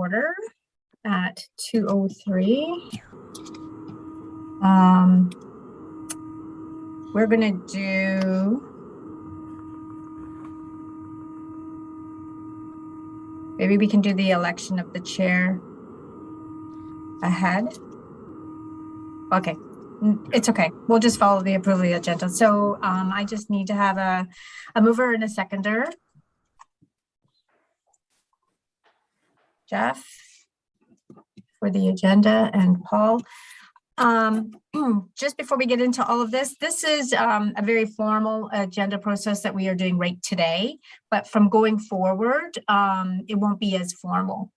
order at 2:03. We're going to do, maybe we can do the election of the chair ahead. Okay, it's okay. We'll just follow the approval of the agenda. So I just need to have a mover and a seconder. Jeff for the agenda and Paul. Just before we get into all of this, this is a very formal agenda process that we are doing right today, but from going forward, it won't be as formal.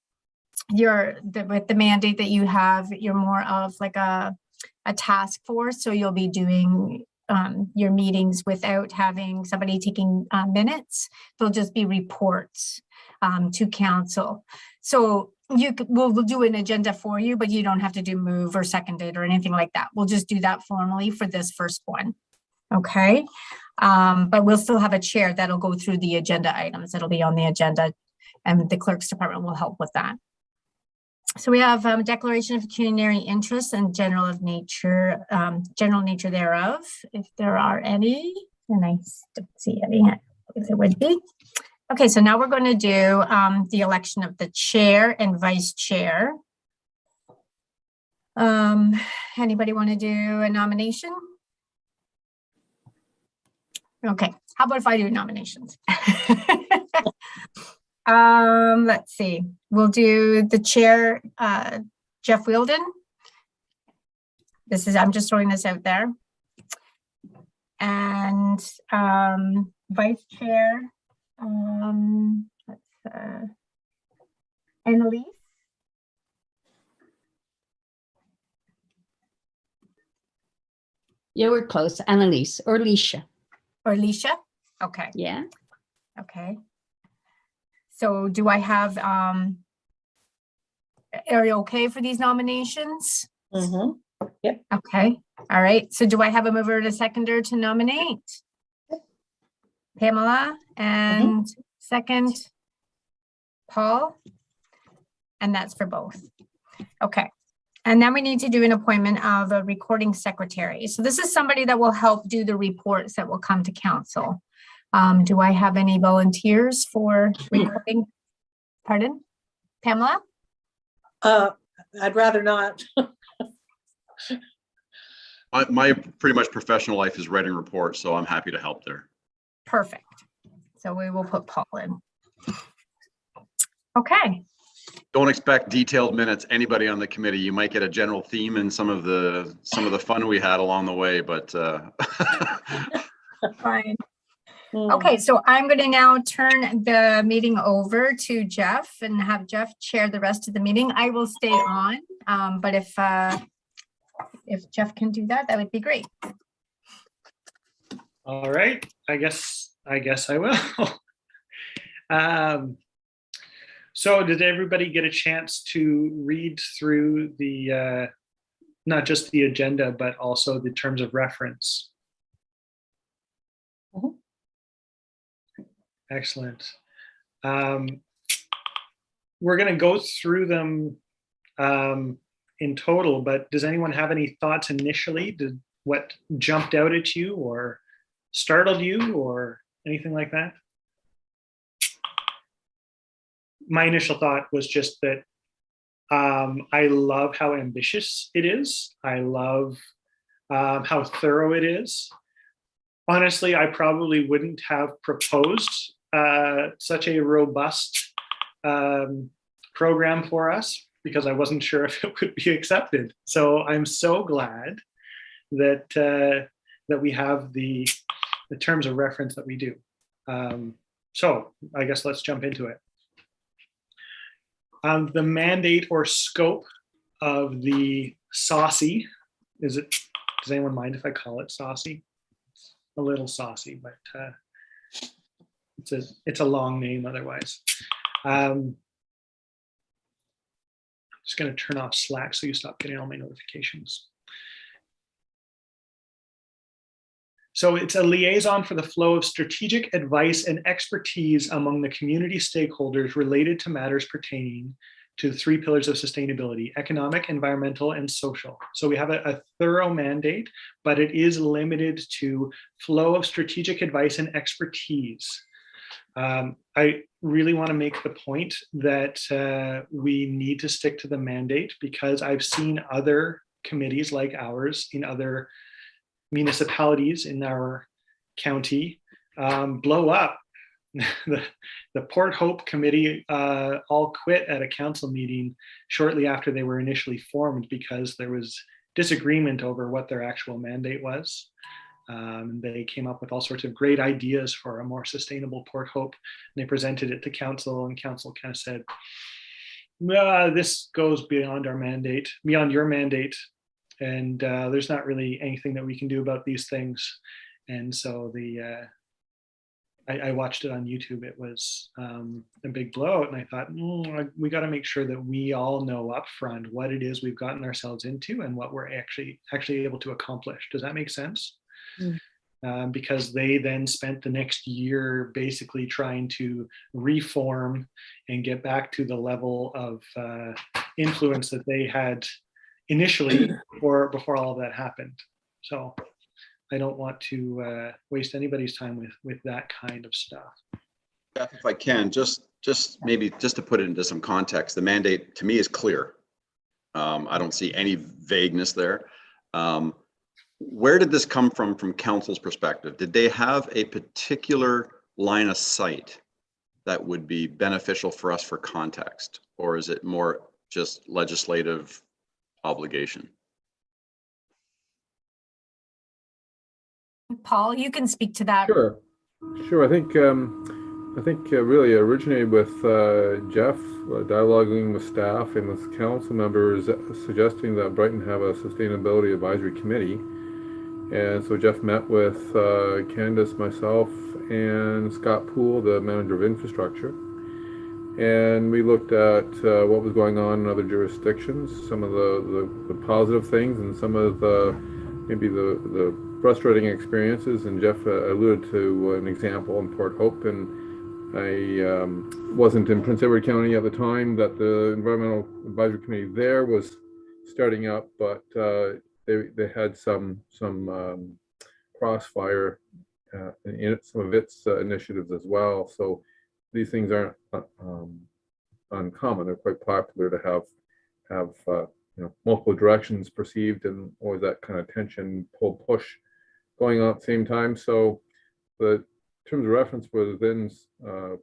With the mandate that you have, you're more of like a task force, so you'll be doing your meetings without having somebody taking minutes. They'll just be reports to council. So we'll do an agenda for you, but you don't have to do move or seconded or anything like that. We'll just do that formally for this first one. Okay. But we'll still have a chair that'll go through the agenda items that'll be on the agenda, and the clerk's department will help with that. So we have declaration of pecuniary interest and general nature thereof, if there are any, and I don't see any, if there would be. Okay, so now we're going to do the election of the chair and vice chair. Anybody want to do a nomination? Okay, how about if I do nominations? Let's see. We'll do the chair, Jeff Wielden. I'm just throwing this out there. And vice chair, Annalise. Yeah, we're close. Annalise or Alicia. Or Alicia? Okay. Yeah. Okay. So do I have, are you okay for these nominations? Mm-hmm. Yep. Okay. All right. So do I have a mover and a seconder to nominate? Pamela, and second, Paul, and that's for both. Okay. And then we need to do an appointment of a recording secretary. So this is somebody that will help do the reports that will come to council. Do I have any volunteers for recording? Pardon? Pamela? I'd rather not. My pretty much professional life is writing reports, so I'm happy to help there. Perfect. So we will put Paul in. Okay. Don't expect detailed minutes, anybody on the committee. You might get a general theme in some of the fun we had along the way, but Fine. Okay, so I'm going to now turn the meeting over to Jeff and have Jeff chair the rest of the meeting. I will stay on, but if Jeff can do that, that would be great. All right, I guess I will. So did everybody get a chance to read through the, not just the agenda, but also the terms of reference? Mm-hmm. Excellent. We're going to go through them in total, but does anyone have any thoughts initially? What jumped out at you or startled you or anything like that? My initial thought was just that I love how ambitious it is. I love how thorough it is. Honestly, I probably wouldn't have proposed such a robust program for us because I wasn't sure if it would be accepted. So I'm so glad that that we have the terms of reference that we do. So I guess let's jump into it. The mandate or scope of the saucy, does anyone mind if I call it saucy? It's a little saucy, but it's a long name otherwise. I'm just going to turn off Slack so you stop getting all my notifications. So it's a liaison for the flow of strategic advice and expertise among the community stakeholders related to matters pertaining to the 3 pillars of sustainability: economic, environmental, and social. So we have a thorough mandate, but it is limited to flow of strategic advice and expertise. I really want to make the point that we need to stick to the mandate, because I've seen other committees like ours in other municipalities in our county blow up. The Port Hope committee all quit at a council meeting shortly after they were initially formed, because there was disagreement over what their actual mandate was. They came up with all sorts of great ideas for a more sustainable Port Hope, and they presented it to council, and council kind of said, this goes beyond our mandate, beyond your mandate, and there's not really anything that we can do about these things. And so I watched it on YouTube. It was a big blowout, and I thought, we got to make sure that we all know upfront what it is we've gotten ourselves into and what we're actually able to accomplish. Does that make sense? Because they then spent the next year basically trying to reform and get back to the level of influence that they had initially before all of that happened. So I don't want to waste anybody's time with that kind of stuff. Jeff, if I can, just maybe just to put it into some context, the mandate to me is clear. I don't see any vagueness there. Where did this come from council's perspective? Did they have a particular line of sight that would be beneficial for us for context, or is it more just legislative obligation? Paul, you can speak to that. Sure. I think really originated with Jeff dialoguing with staff and with council members, suggesting that Brighton have a sustainability advisory committee. And so Jeff met with Candace, myself, and Scott Poole, the manager of infrastructure. And we looked at what was going on in other jurisdictions, some of the positive things, and some of maybe the frustrating experiences. And Jeff alluded to an example in Port Hope, and I wasn't in Prince Edward County at the time that the Environmental Advisory Committee there was starting up, but they had some crossfire in some of its initiatives as well. So these things aren't uncommon. They're quite popular to have multiple directions perceived, and always that kind of tension, pull, push going on at the same time. So the terms of reference was then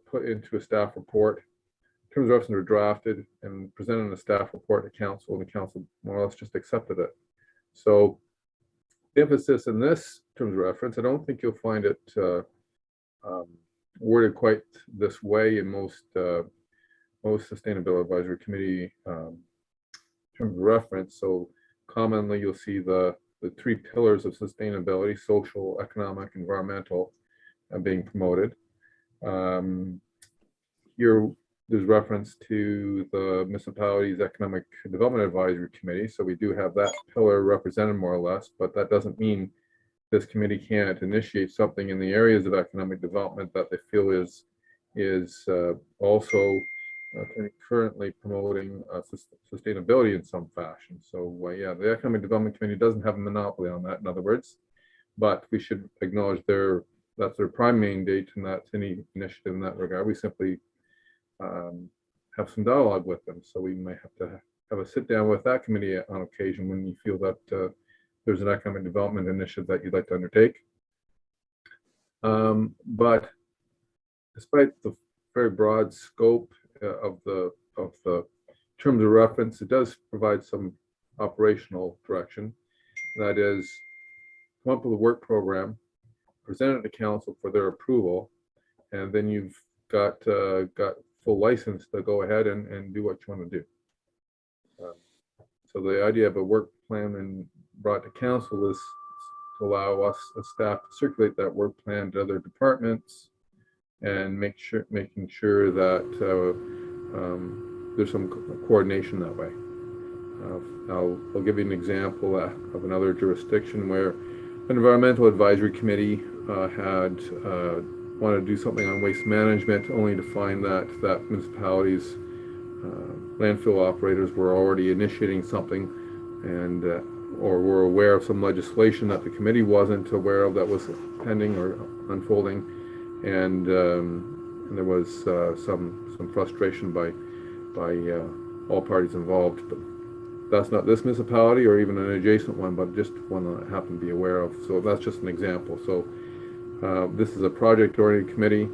put into a staff report. Terms of reference were drafted and presented in a staff report to council, and the council more or less just accepted it. So the emphasis in this terms of reference, I don't think you'll find it worded quite this way in most sustainability advisory committee terms of reference. So commonly you'll see the 3 pillars of sustainability: social, economic, environmental, being promoted. Here there's reference to the municipality's economic development advisory committee. So we do have that pillar represented more or less, but that doesn't mean this committee can't initiate something in the areas of economic development that they feel is also currently promoting sustainability in some fashion. So yeah, the economic development committee doesn't have a monopoly on that, in other words, but we should acknowledge that's their prime mandate, and that's any initiative in that regard. We simply have some dialogue with them. So we might have to have a sit down with that committee on occasion when you feel that there's an economic development initiative that you'd like to undertake. But despite the very broad scope of the terms of reference, it does provide some operational direction. That is, come up with a work program, present it to council for their approval, and then you've got full license to go ahead and do what you want to do. So the idea of a work plan and brought to council is to allow us as staff to circulate that work plan to other departments and making sure that there's some coordination that way. I'll give you an example of another jurisdiction where an environmental advisory committee had wanted to do something on waste management, only to find that municipality's landfill operators were already initiating something and or were aware of some legislation that the committee wasn't aware of that was pending or unfolding, and there was some frustration by all parties involved. But that's not this municipality or even an adjacent one, but just one that I happen to be aware of. So that's just an example. So this is a project-oriented committee,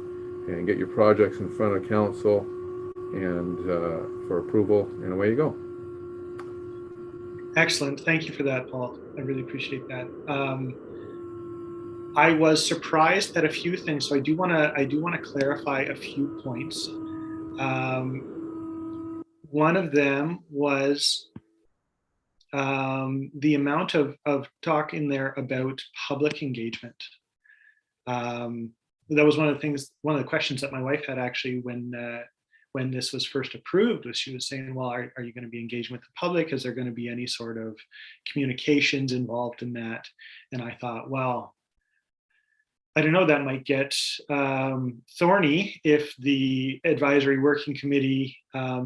and get your projects in front of council and for approval, and away you go. Excellent. Thank you for that, Paul. I really appreciate that. I was surprised at a few things, so I do want to clarify a few points. One of them was the amount of talk in there about public engagement. That was one of the questions that my wife had actually when this was first approved, was she was saying, well, are you going to be engaging with the public? Is there going to be any sort of communications involved in that? And I thought, well, I don't know, that might get thorny if the advisory working committee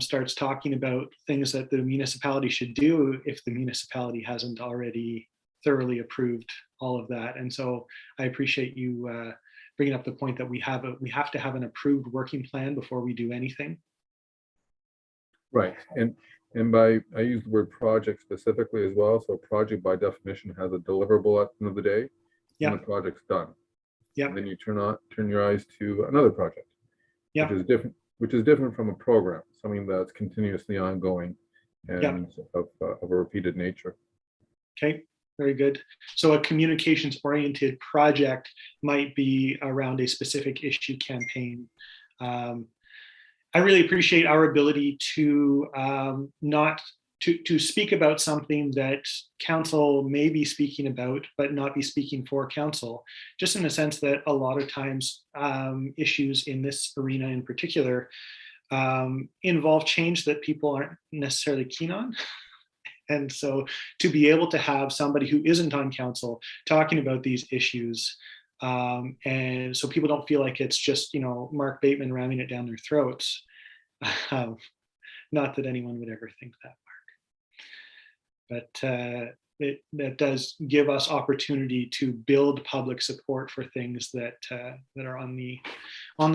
starts talking about things that the municipality should do if the municipality hasn't already thoroughly approved all of that. And so I appreciate you bringing up the point that we have to have an approved working plan before we do anything. Right, and by, I use the word project specifically as well. So project by definition has a deliverable at the end of the day, Yeah. and the project's done. Yeah. And then you turn your eyes to another project, Yeah. which is different from a program, something that's continuously ongoing and of a repeated nature. Okay. Very good. So a communications oriented project might be around a specific issue campaign. I really appreciate our ability to to speak about something that council may be speaking about, but not be speaking for council, just in the sense that a lot of times issues in this arena in particular involve change that people aren't necessarily keen on. And so to be able to have somebody who isn't on council talking about these issues, and so people don't feel like it's just, you know, Mark Bateman ramming it down their throats. Not that anyone would ever think that, Mark. But that does give us opportunity to build public support for things that are on the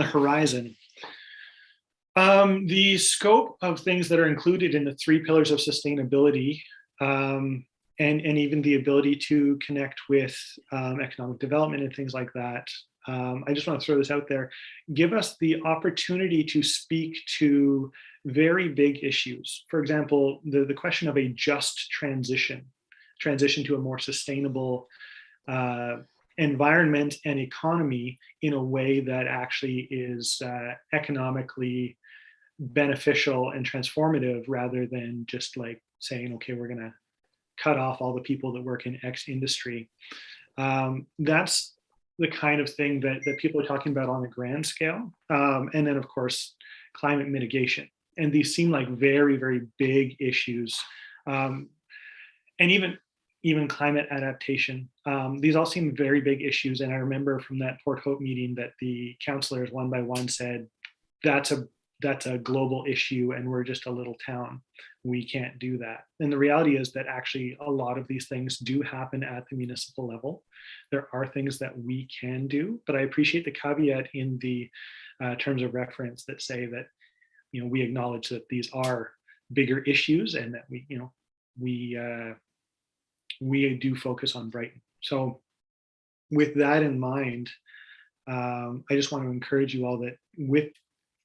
horizon. The scope of things that are included in the 3 pillars of sustainability, and even the ability to connect with economic development and things like that. I just want to throw this out there. Give us the opportunity to speak to very big issues. For example, the question of a just transition to a more sustainable environment and economy in a way that actually is economically beneficial and transformative, rather than just like saying, okay, we're going to cut off all the people that work in X industry. That's the kind of thing that people are talking about on a grand scale. And then of course, climate mitigation. And these seem like very, very big issues. And even climate adaptation. These all seem very big issues. And I remember from that Port Hope meeting that the councillors one by one said, that's a global issue and we're just a little town. We can't do that. And the reality is that actually a lot of these things do happen at the municipal level. There are things that we can do, but I appreciate the caveat in the terms of reference that say that, you know, we acknowledge that these are bigger issues and that we do focus on Brighton. So with that in mind, I just want to encourage you all that with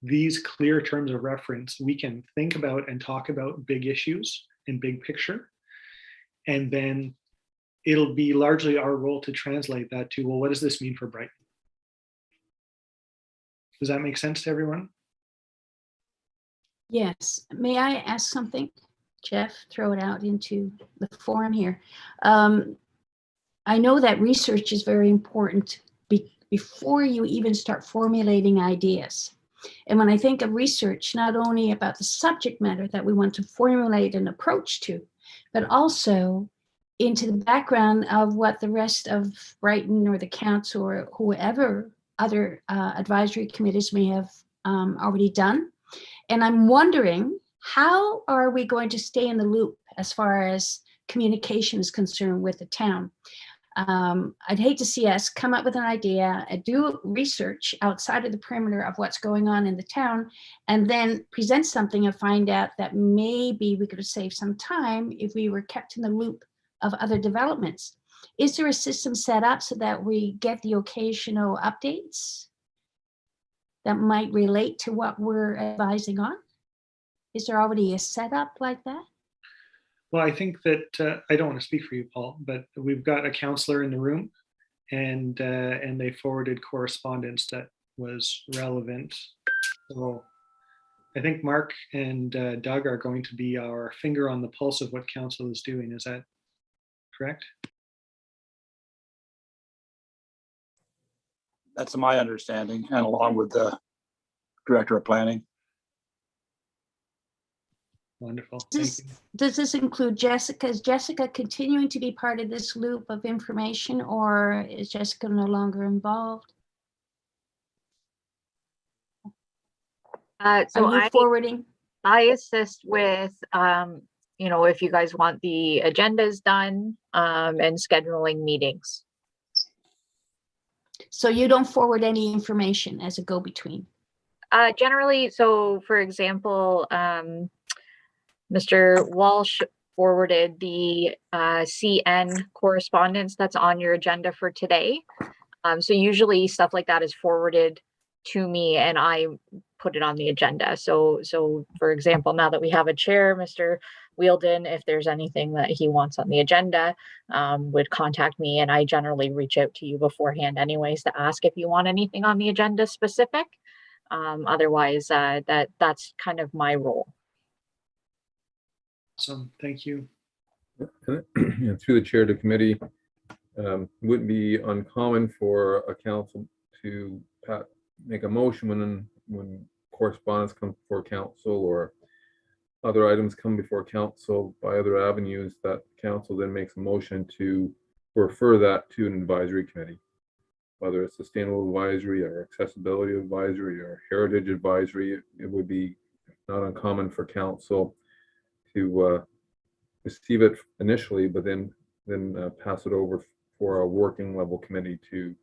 these clear terms of reference, we can think about and talk about big issues and big picture. And then it'll be largely our role to translate that to, well, what does this mean for Brighton? Does that make sense to everyone? Yes. May I ask something, Jeff? Throw it out into the forum here. I know that research is very important before you even start formulating ideas. And when I think of research, not only about the subject matter that we want to formulate an approach to, but also into the background of what the rest of Brighton or the council or whoever other advisory committees may have already done. And I'm wondering how are we going to stay in the loop as far as communication is concerned with the town? I'd hate to see us come up with an idea and do research outside of the perimeter of what's going on in the town, and then present something and find out that maybe we could have saved some time if we were kept in the loop of other developments. Is there a system set up so that we get the occasional updates that might relate to what we're advising on? Is there already a setup like that? Well, I think that I don't want to speak for you, Paul, but we've got a counselor in the room, and they forwarded correspondence that was relevant. So I think Mark and Doug are going to be our finger on the pulse of what council is doing. Is that correct? That's my understanding, and along with the director of planning. Wonderful. Thank you. Does this include Jessica? Is Jessica continuing to be part of this loop of information, or is Jessica no longer involved? So Are you forwarding? I assist with, you know, if you guys want the agendas done, and scheduling meetings. So you don't forward any information as a go-between? Generally, so for example, Mr. Walsh forwarded the CN correspondence that's on your agenda for today. So usually stuff like that is forwarded to me and I put it on the agenda. So for example, now that we have a chair, Mr. Wielden, if there's anything that he wants on the agenda, would contact me, and I generally reach out to you beforehand anyways to ask if you want anything on the agenda specific. Otherwise, that's kind of my role. So thank you. And through the chair of the committee, wouldn't be uncommon for a council to make a motion when correspondence comes before council or other items come before council by other avenues, that council then makes a motion to refer that to an advisory committee, whether it's sustainable advisory or accessibility advisory or heritage advisory. It would be not uncommon for council to receive it initially, but then pass it over for a working level committee to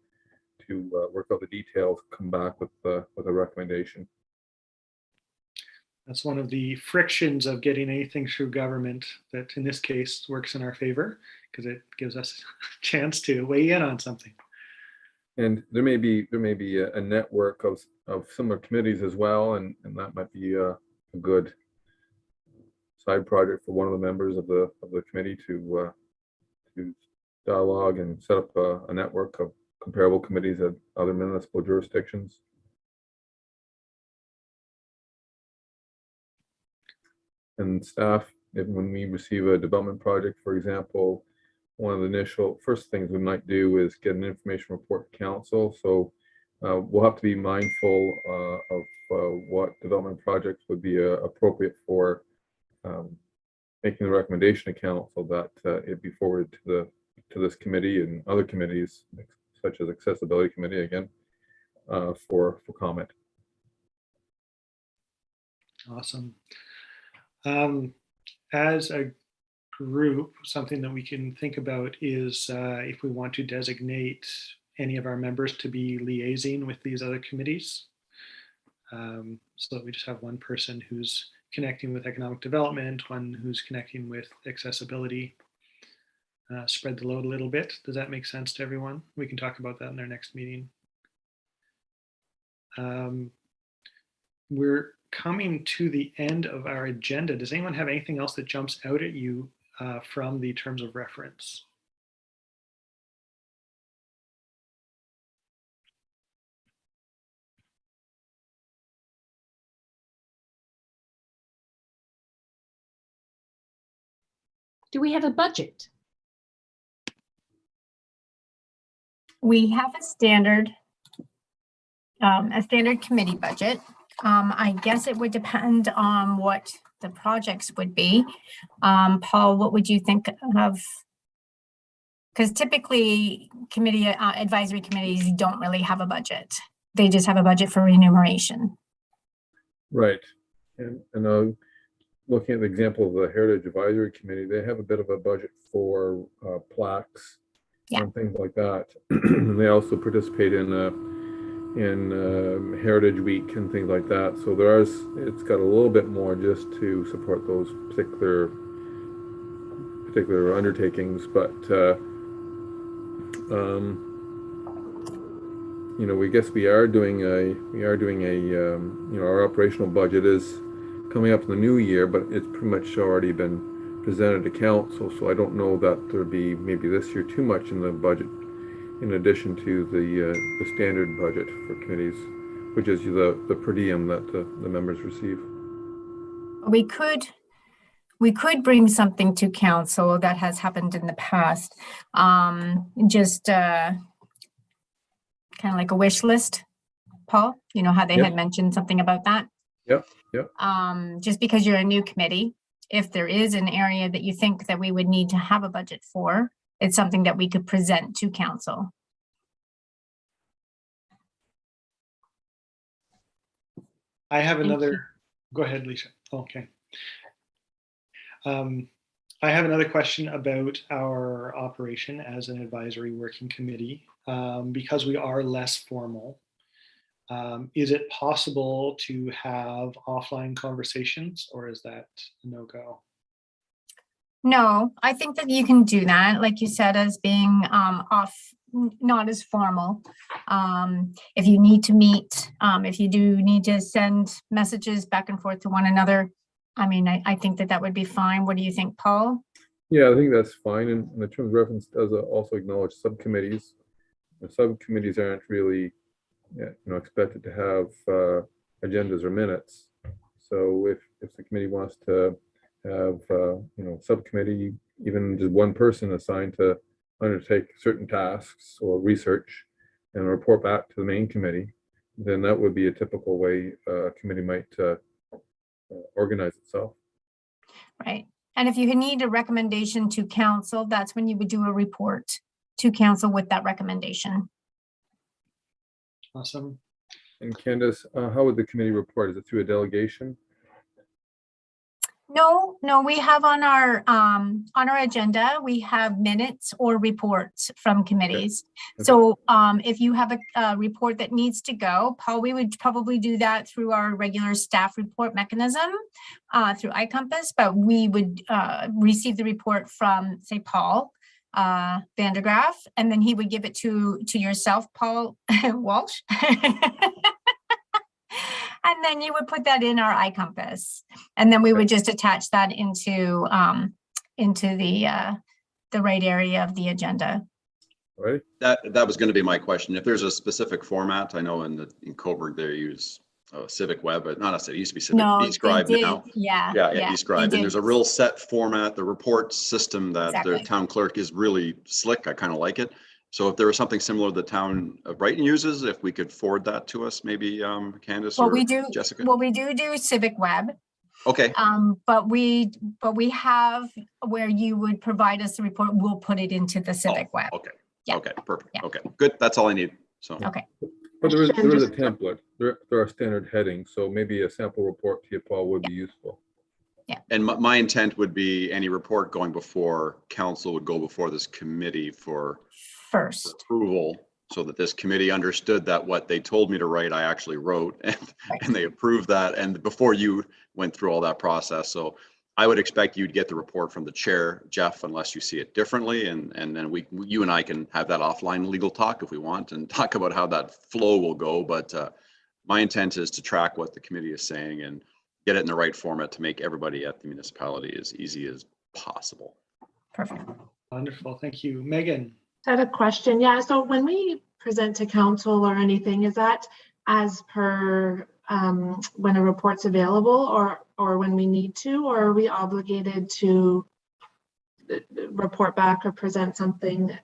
work out the details, come back with a recommendation. That's one of the frictions of getting anything through government that in this case works in our favor, because it gives us a chance to weigh in on something. And there may be a network of similar committees as well, and that might be a good side project for one of the members of the committee to dialogue and set up a network of comparable committees at other municipal jurisdictions. And staff, when we receive a development project, for example, one of the first things we might do is get an information report to council. So we'll have to be mindful of what development projects would be appropriate for making the recommendation to council that it be forwarded to this committee and other committees, such as accessibility committee, again, for comment. Awesome. As a group, something that we can think about is if we want to designate any of our members to be liaising with these other committees, so that we just have one person who's connecting with economic development, one who's connecting with accessibility, spread the load a little bit. Does that make sense to everyone? We can talk about that in our next meeting. We're coming to the end of our agenda. Does anyone have anything else that jumps out at you from the terms of reference? Do we have a budget? We have a standard committee budget. I guess it would depend on what the projects would be. Paul, what would you think of? Because typically advisory committees don't really have a budget. They just have a budget for remuneration. Right. And looking at the example of the Heritage Advisory Committee, they have a bit of a budget for plaques Yeah. and things like that. And they also participate in Heritage Week and things like that. So it's got a little bit more just to support those particular undertakings, but we guess we are doing a our operational budget is coming up in the new year, but it's pretty much already been presented to council. So I don't know that there'd be maybe this year too much in the budget, in addition to the standard budget for committees, which is the per diem that the members receive. We could bring something to council that has happened in the past. Just kind of like a wish list, Paul, you know how they Yep. had mentioned something about that? Yep. Just because you're a new committee, if there is an area that you think that we would need to have a budget for, it's something that we could present to council. I have Thank another, go ahead, Lisa. Okay. I have another question about our operation as an advisory working committee. Because we are less formal, is it possible to have offline conversations, or is that a no-go? No, I think that you can do that, like you said, as being not as formal. If you need to meet, if you do need to send messages back and forth to one another, I mean, I think that would be fine. What do you think, Paul? Yeah, I think that's fine. And the terms of reference does also acknowledge subcommittees. The subcommittees aren't really expected to have agendas or minutes. So if the committee wants to have subcommittee, even just one person assigned to undertake certain tasks or research and report back to the main committee, then that would be a typical way a committee might organize itself. Right. And if you need a recommendation to council, that's when you would do a report to council with that recommendation. Awesome. And Candace, how would the committee report? Is it through a delegation? No, we have on our agenda, we have minutes or reports from committees. Okay. So if you have a report that needs to go, Paul, we would probably do that through our regular staff report mechanism through iCompass, but we would receive the report from, say, Paul Vandergraaf, and then he would give it to yourself, Paul Walsh. And then you would put that in our iCompass, and then we would just attach that into the right area of the agenda. Right. That was going to be my question. If there's a specific format, I know in Coburg they use Civic Web, but not necessarily. It used to be Civic No, eScribe they did. now. Yeah, eScribe. And there's a real set format. The report system that Exactly. the town clerk is really slick. I kind of like it. So if there was something similar the town of Brighton uses, if we could forward that to us, maybe Candace or Jessica. Well, we do Civic Web. Okay. But we have where you would provide us the report, we'll put it into the Civic Web. Okay. Yeah. Okay. Perfect. Yeah. Okay. Good. That's all I need. So. Okay. But there is a template. There are standard headings, so maybe a sample report to you, Paul, would be useful. And my intent would be any report going before council would go before this committee for First. approval, so that this committee understood that what they told me to write, I actually wrote, and they approved that. And before you went through all that process. So I would expect you'd get the report from the chair, Jeff, unless you see it differently. And then you and I can have that offline legal talk if we want and talk about how that flow will go. But my intent is to track what the committee is saying and get it in the right format to make everybody at the municipality as easy as possible. Perfect. Wonderful. Thank you. Megan. I had a question. Yeah, so when we present to council or anything, is that as per when a report's available or when we need to, or are we obligated to report back or present something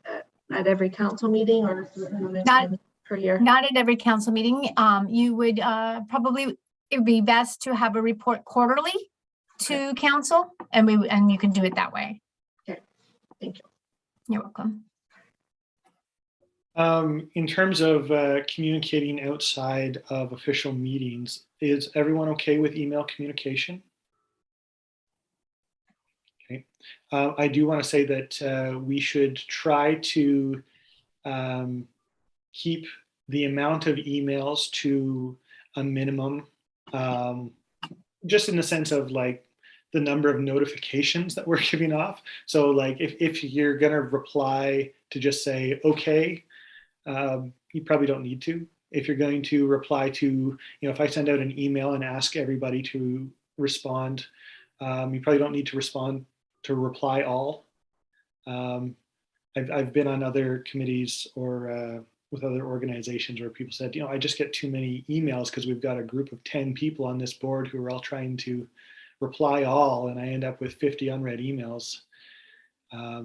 at every council meeting, or per year? Not at every council meeting. You would probably, it would be best to have a report quarterly to council, and you can do it that way. Okay, thank you. You're welcome. In terms of communicating outside of official meetings, is everyone okay with email communication? I do want to say that we should try to keep the amount of emails to a minimum, just in the sense of like the number of notifications that we're giving off. So like if you're going to reply to just say, okay, you probably don't need to. If you're going to reply to, if I send out an email and ask everybody to respond, you probably don't need to respond to reply all. I've been on other committees or with other organizations where people said, I just get too many emails because we've got a group of 10 people on this board who are all trying to reply all, and I end up with 50 unread emails.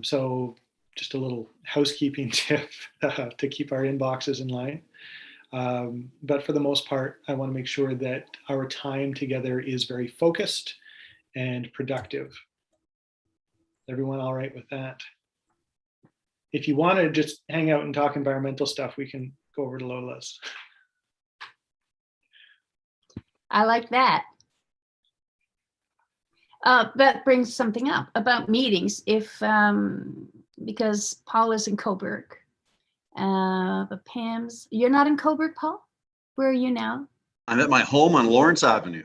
So just a little housekeeping tip to keep our inboxes in line. But for the most part, I want to make sure that our time together is very focused and productive. Everyone all right with that? If you want to just hang out and talk environmental stuff, we can go over to Lola's. I like that. That brings something up about meetings. If because Paul is in Coburg, but Pam's, you're not in Coburg, Paul? Where are you now? I'm at my home on Lawrence Avenue.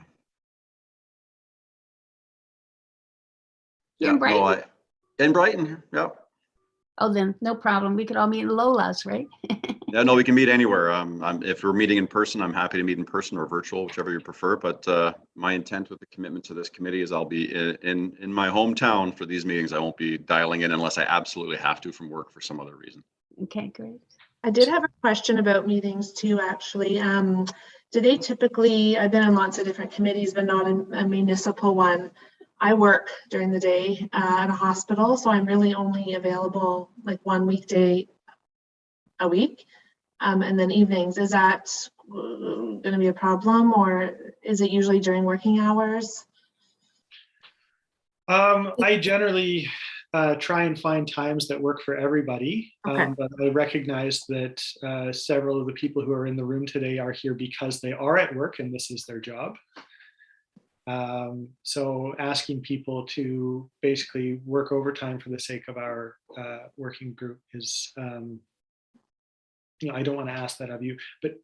You're in Brighton? No, in Brighton, yeah. Oh, then no problem. We could all meet in Lola's, right? Yeah, no, we can meet anywhere. If we're meeting in person, I'm happy to meet in person or virtual, whichever you prefer. But my intent with the commitment to this committee is I'll be in my hometown for these meetings. I won't be dialing in unless I absolutely have to from work for some other reason. Okay, great. I did have a question about meetings too, actually. Do they typically, I've been on lots of different committees, but not in a municipal one. I work during the day at a hospital, so I'm really only available like one weekday a week. And then evenings, is that going to be a problem, or is it usually during working hours? I generally try and find times that work for everybody. Okay. But I recognize that several of the people who are in the room today are here because they are at work and this is their job. So asking people to basically work overtime for the sake of our working group is, I don't want to ask that of you, but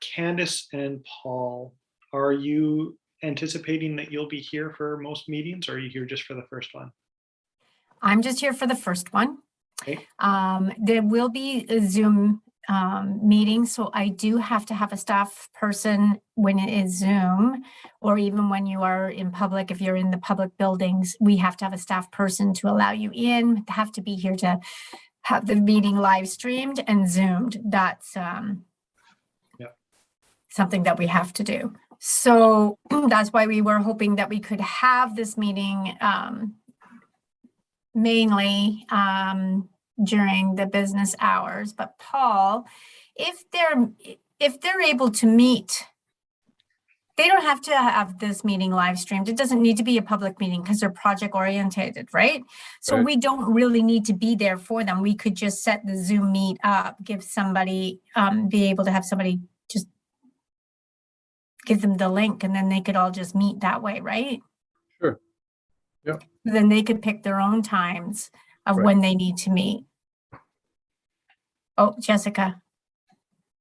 Candace and Paul, are you anticipating that you'll be here for most meetings, or are you here just for the first one? I'm just here for the first one. Okay. There will be a Zoom meeting, so I do have to have a staff person when it is Zoom, or even when you are in public. If you're in the public buildings, we have to have a staff person to allow you in, have to be here to have the meeting live streamed and Zoomed. That's something that we have to do. So that's why we were hoping that we could have this meeting mainly during the business hours. But Paul, if they're able to meet, they don't have to have this meeting live streamed. It doesn't need to be a public meeting because they're project oriented, right? So Right. we don't really need to be there for them. We could just set the Zoom meet up, give somebody, be able to have somebody just give them the link, and then they could all just meet that way, right? Sure. Yep. Then they could pick their own times of Right. when they need to meet. Oh, Jessica.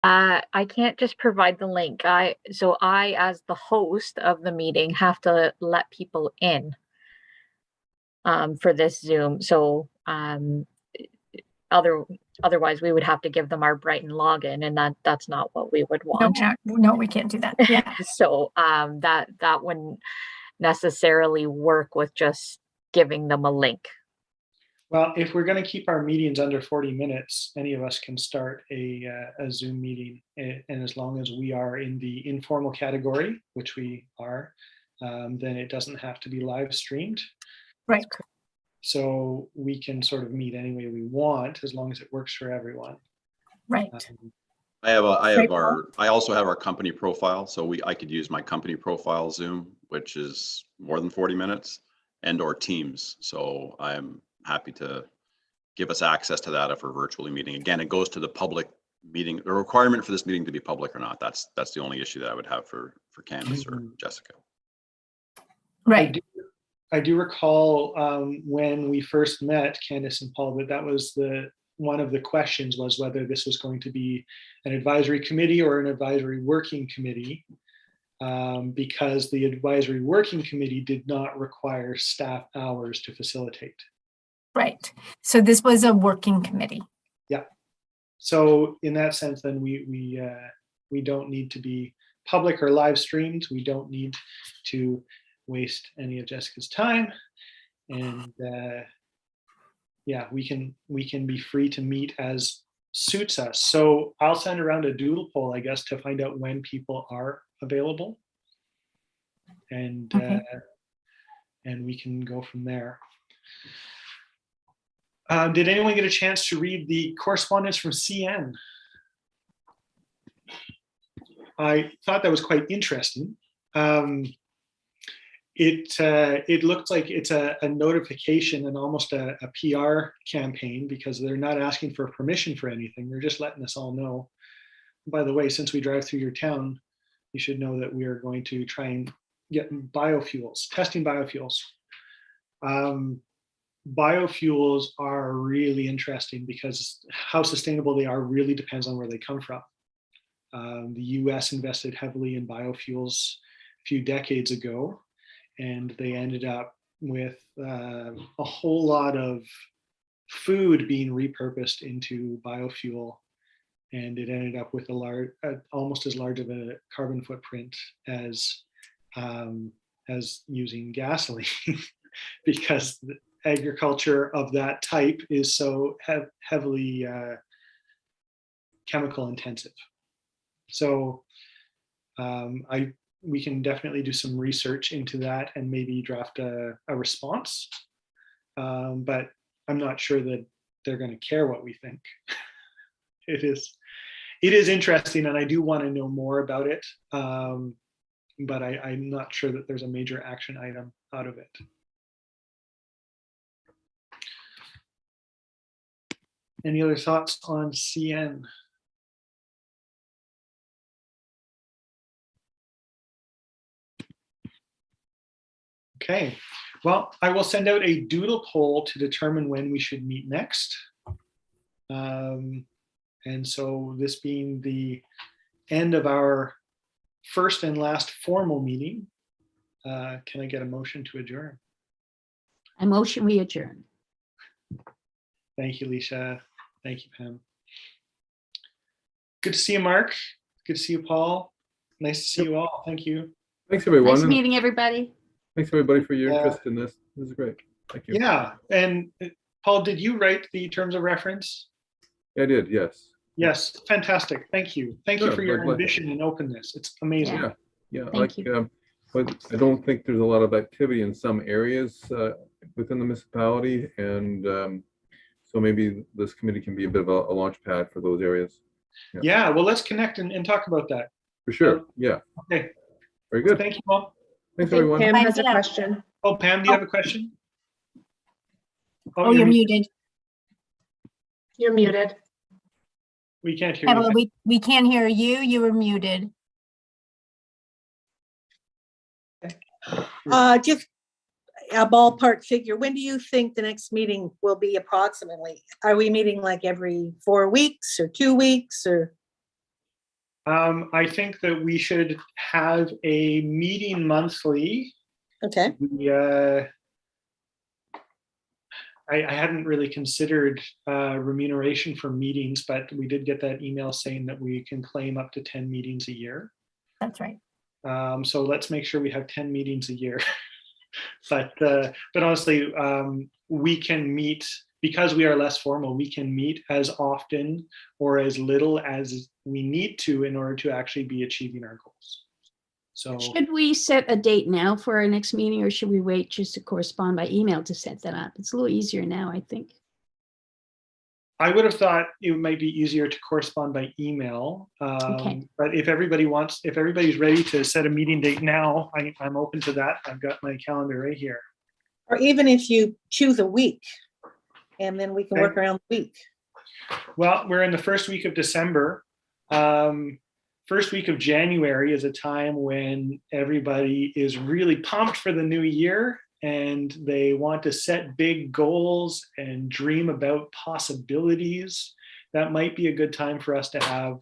I can't just provide the link. So I, as the host of the meeting, have to let people in for this Zoom. So otherwise we would have to give them our Brighton login, and that's not what we would want. No, we can't do that. Yeah. So that wouldn't necessarily work with just giving them a link. Well, if we're going to keep our meetings under 40 minutes, any of us can start a Zoom meeting. And as long as we are in the informal category, which we are, then it doesn't have to be live streamed. Right. So we can sort of meet any way we want, as long as it works for everyone. Right. I also have our company profile. So I could use my company profile Zoom, which is more than 40 minutes, and or Teams. So I'm happy to give us access to that if we're virtually meeting. Again, it goes to the public meeting, the requirement for this meeting to be public or not. That's the only issue that I would have for Candace or Jessica. Right. do recall when we first met, Candace and Paul, that that was one of the questions was whether this was going to be an advisory committee or an advisory working committee, because the advisory working committee did not require staff hours to facilitate. Right. So this was a working committee. Yeah. So in that sense, then we don't need to be public or live streamed. We don't need to waste any of Jessica's time, and yeah, we can be free to meet as suits us. So I'll send around a doodle poll, I guess, to find out when people are available, and Okay. and we can go from there. Did anyone get a chance to read the correspondence from CN? I thought that was quite interesting. It looks like it's a notification and almost a PR campaign, because they're not asking for permission for anything. They're just letting us all know. By the way, since we drive through your town, you should know that we are going to try and get biofuels, testing biofuels. Biofuels are really interesting because how sustainable they are really depends on where they come from. The US invested heavily in biofuels a few decades ago, and they ended up with a whole lot of food being repurposed into biofuel, and it ended up with almost as large of a carbon footprint as using gasoline, because the agriculture of that type is so heavily chemical intensive. So we can definitely do some research into that and maybe draft a response. But I'm not sure that they're going to care what we think. It is interesting, and I do want to know more about it. But I'm not sure that there's a major action item out of it. Any other thoughts on CN? Okay, well, I will send out a doodle poll to determine when we should meet next. And so this being the end of our first and last formal meeting, can I get a motion to adjourn? I motion we adjourn. Thank you, Lisa. Thank you, Pam. Good to see you, Mark. Good to see you, Paul. Nice to see you all. Thank you. Thanks, everyone. Nice and meeting everybody. Thanks, everybody, for your Yeah. interest in this. This is great. Thank you. Yeah, and Paul, did you write the terms of reference? I did, yes. Yes, fantastic. Thank you. Thank you Sure, for my your pleasure. ambition and openness. It's amazing. Yeah. Yeah, Thank like, you. but I don't think there's a lot of activity in some areas within the municipality, and so maybe this committee can be a bit of a launch pad for those areas. Yeah, well, let's connect and talk about that. For sure, yeah. Okay, Very good. thank you, Paul. Thanks, I think everyone. Pam has a Yeah. question. Oh, Pam, do you have a question? Oh, you're muted. You're muted. We can't hear Pamela, you. we can't hear you. You were muted. Just a ballpark figure, when do you think the next meeting will be approximately? Are we meeting like every 4 weeks or 2 weeks or? I think that we should have a meeting monthly. Okay, I hadn't really considered remuneration for meetings, but we did get that email saying that we can claim up to 10 meetings a year. That's right. So let's make sure we have 10 meetings a year. But honestly, we can meet, because we are less formal, we can meet as often or as little as we need to in order to actually be achieving our goals. So Should we set a date now for our next meeting, or should we wait just to correspond by email to set that up? It's a little easier now, I think. I would have thought it might be easier to correspond by email. Okay. But if everybody's ready to set a meeting date now, I'm open to that. I've got my calendar right here. or even if you choose a week and then we can work around the week. Well, we're in the first week of December. First week of January is a time when everybody is really pumped for the new year. and they want to set big goals and dream about possibilities, that might be a good time for us to have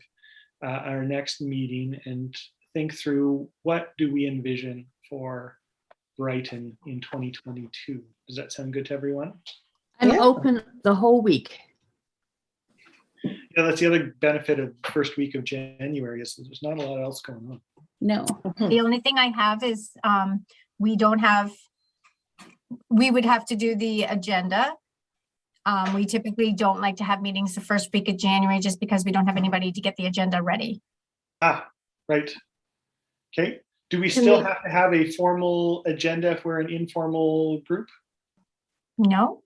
our next meeting and think through what do we envision for Brighton in 2022. Does that sound good to everyone? I'm Yeah. open the whole week. Yeah, that's the other benefit of the first week of January is that there's not a lot else going on. No. The only thing I have is, we don't have, we would have to do the agenda. We typically don't like to have meetings the first week of January just because we don't have anybody to get the agenda ready. Ah, right. Okay. Do we Can still we- have to have a formal agenda if we're an informal group? No?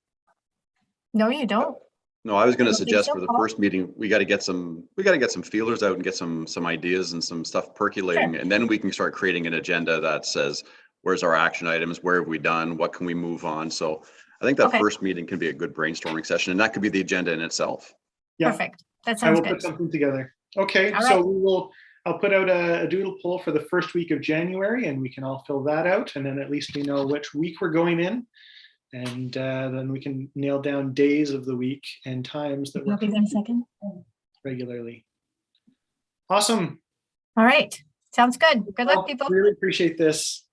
No, you don't. No, I was going to don't think suggest so, for the Paul. first meeting, we got to get some feelers out and get some ideas and some stuff percolating. And then we can start creating an agenda that says, where's our action items? Where have we done? What can we move on? So I think that Okay. first meeting can be a good brainstorming session, and that could be the agenda in itself. Yeah, Perfect. That I sounds will good. put something together. Okay, All so right. I'll put out a doodle poll for the first week of January, and we can all fill that out, and then at least we know which week we're going in. And then we can nail down days of the week and times that we're Copy them second. regularly. Awesome. All right. Sounds good. Good luck, Well, people. really appreciate this.